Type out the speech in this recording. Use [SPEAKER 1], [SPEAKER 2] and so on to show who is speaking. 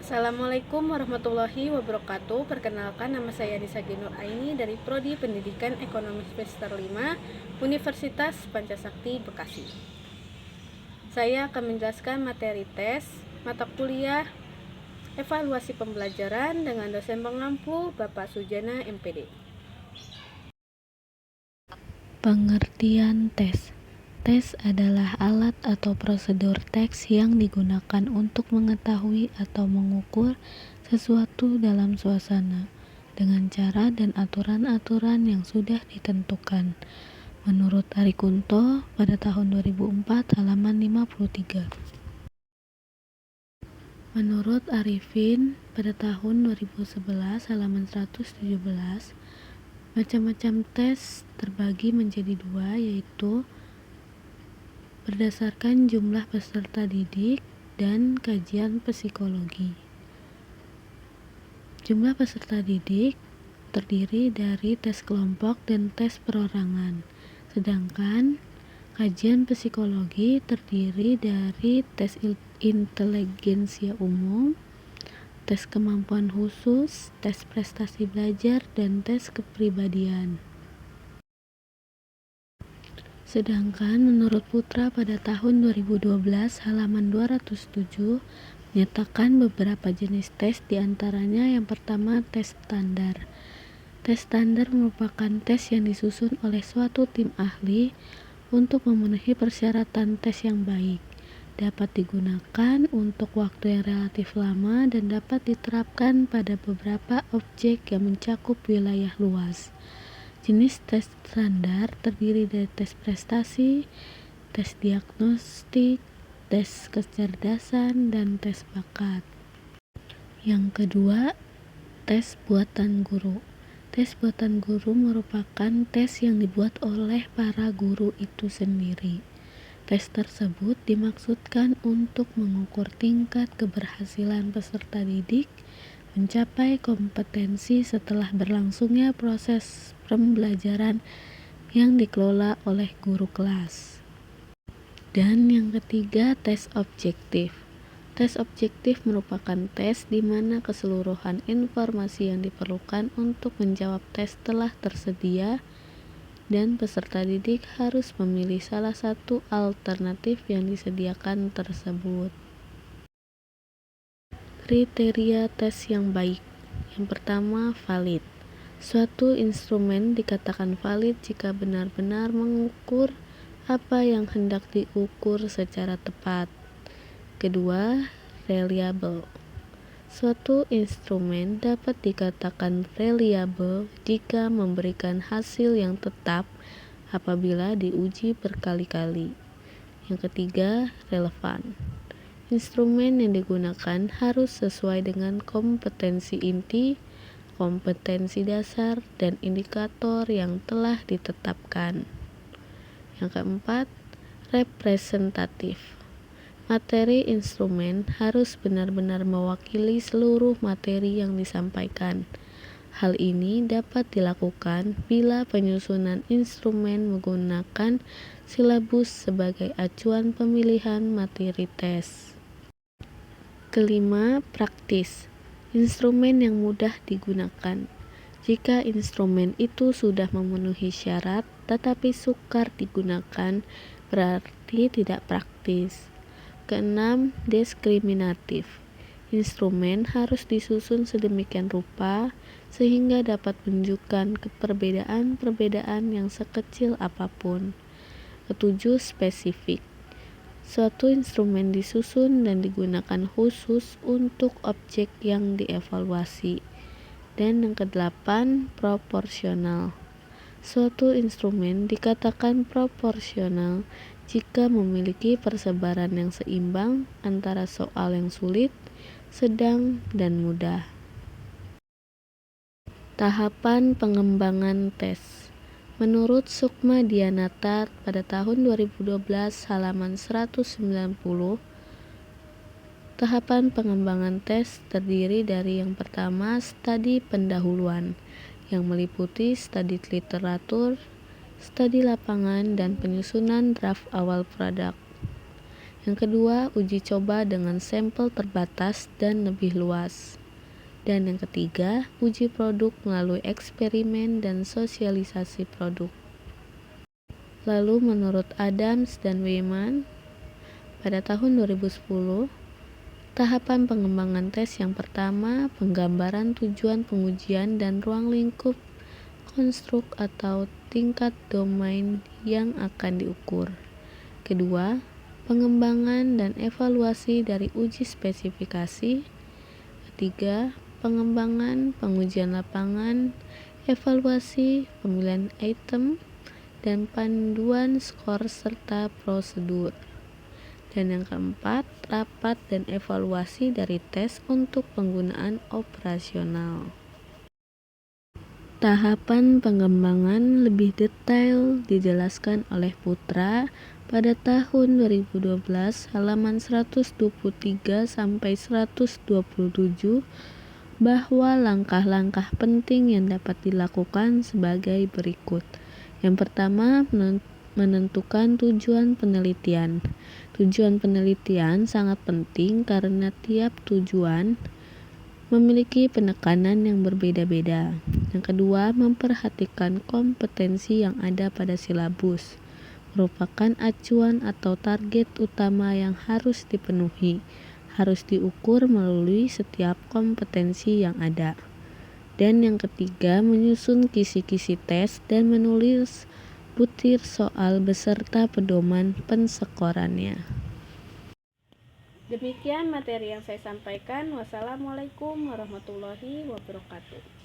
[SPEAKER 1] Assalamualaikum warahmatullahi wabarakatuh. Perkenalkan, nama saya Nisa Ginur Aini dari Prodi Pendidikan Ekonomi Semester 5 Universitas Pancasakti Bekasi. Saya akan menjelaskan materi tes mata kuliah evaluasi pembelajaran dengan dosen pengampu Bapak Sujana MPD.
[SPEAKER 2] Pengertian tes. Tes adalah alat atau prosedur teks yang digunakan untuk mengetahui atau mengukur sesuatu dalam suasana dengan cara dan aturan-aturan yang sudah ditentukan. Menurut Ari Kunto pada tahun 2004 halaman 53. Menurut Arifin pada tahun 2011 halaman 117, macam-macam tes terbagi menjadi dua, yaitu berdasarkan jumlah peserta didik dan kajian psikologi. Jumlah peserta didik terdiri dari tes kelompok dan tes perorangan, sedangkan kajian psikologi terdiri dari tes inteligensia umum, tes kemampuan khusus, tes prestasi belajar, dan tes kepribadian. Sedangkan menurut Putra pada tahun 2012 halaman 207 menyatakan beberapa jenis tes, diantaranya yang pertama tes standar. Tes standar merupakan tes yang disusun oleh suatu tim ahli untuk memenuhi persyaratan tes yang baik, dapat digunakan untuk waktu yang relatif lama dan dapat diterapkan pada beberapa objek yang mencakup wilayah luas. Jenis tes standar terdiri dari tes prestasi, tes diagnostik, tes kecerdasan, dan tes bakat. Yang kedua, tes buatan guru. Tes buatan guru merupakan tes yang dibuat oleh para guru itu sendiri. Tes tersebut dimaksudkan untuk mengukur tingkat keberhasilan peserta didik mencapai kompetensi setelah berlangsungnya proses pembelajaran yang dikelola oleh guru kelas. Dan yang ketiga, tes objektif. Tes objektif merupakan tes di mana keseluruhan informasi yang diperlukan untuk menjawab tes telah tersedia dan peserta didik harus memilih salah satu alternatif yang disediakan tersebut. Kriteria tes yang baik. Yang pertama, valid. Suatu instrumen dikatakan valid jika benar-benar mengukur apa yang hendak diukur secara tepat. Kedua, reliable. Suatu instrumen dapat dikatakan reliable jika memberikan hasil yang tetap apabila diuji berkali-kali. Yang ketiga, relevan. Instrumen yang digunakan harus sesuai dengan kompetensi inti, kompetensi dasar, dan indikator yang telah ditetapkan. Yang keempat, representatif. Materi instrumen harus benar-benar mewakili seluruh materi yang disampaikan. Hal ini dapat dilakukan bila penyusunan instrumen menggunakan silabus sebagai acuan pemilihan materi tes. Kelima, praktis. Instrumen yang mudah digunakan. Jika instrumen itu sudah memenuhi syarat tetapi sukar digunakan, berarti tidak praktis. Keenam, diskriminatif. Instrumen harus disusun sedemikian rupa sehingga dapat menunjukkan perbedaan-perbedaan yang sekecil apapun. Ketujuh, spesifik. Suatu instrumen disusun dan digunakan khusus untuk objek yang dievaluasi. Dan yang kedelapan, proporsional. Suatu instrumen dikatakan proporsional jika memiliki persebaran yang seimbang antara soal yang sulit, sedang, dan mudah. Tahapan pengembangan tes. Menurut Sukma Dianata pada tahun 2012 halaman 190, tahapan pengembangan tes terdiri dari yang pertama, studi pendahuluan, yang meliputi studi literatur, studi lapangan, dan penyusunan draft awal produk. Yang kedua, uji coba dengan sampel terbatas dan lebih luas. Dan yang ketiga, uji produk melalui eksperimen dan sosialisasi produk. Lalu menurut Adams dan Weyman, pada tahun 2010, tahapan pengembangan tes yang pertama, penggambaran tujuan pengujian dan ruang lingkup konstruk atau tingkat domain yang akan diukur. Kedua, pengembangan dan evaluasi dari uji spesifikasi. Ketiga, pengembangan, pengujian lapangan, evaluasi, pemilihan item, dan panduan skor serta prosedur. Dan yang keempat, rapat dan evaluasi dari tes untuk penggunaan operasional. Tahapan pengembangan lebih detail dijelaskan oleh Putra pada tahun 2012 halaman 123 sampai 127 bahwa langkah-langkah penting yang dapat dilakukan sebagai berikut. Yang pertama, menentukan tujuan penelitian. Tujuan penelitian sangat penting karena tiap tujuan memiliki penekanan yang berbeda-beda. Yang kedua, memperhatikan kompetensi yang ada pada silabus, merupakan acuan atau target utama yang harus dipenuhi, harus diukur melalui setiap kompetensi yang ada. Dan yang ketiga, menyusun kisi-kisi tes dan menulis butir soal beserta pedoman pensekorannya.
[SPEAKER 1] Demikian materi yang saya sampaikan. Wassalamualaikum warahmatullahi wabarakatuh.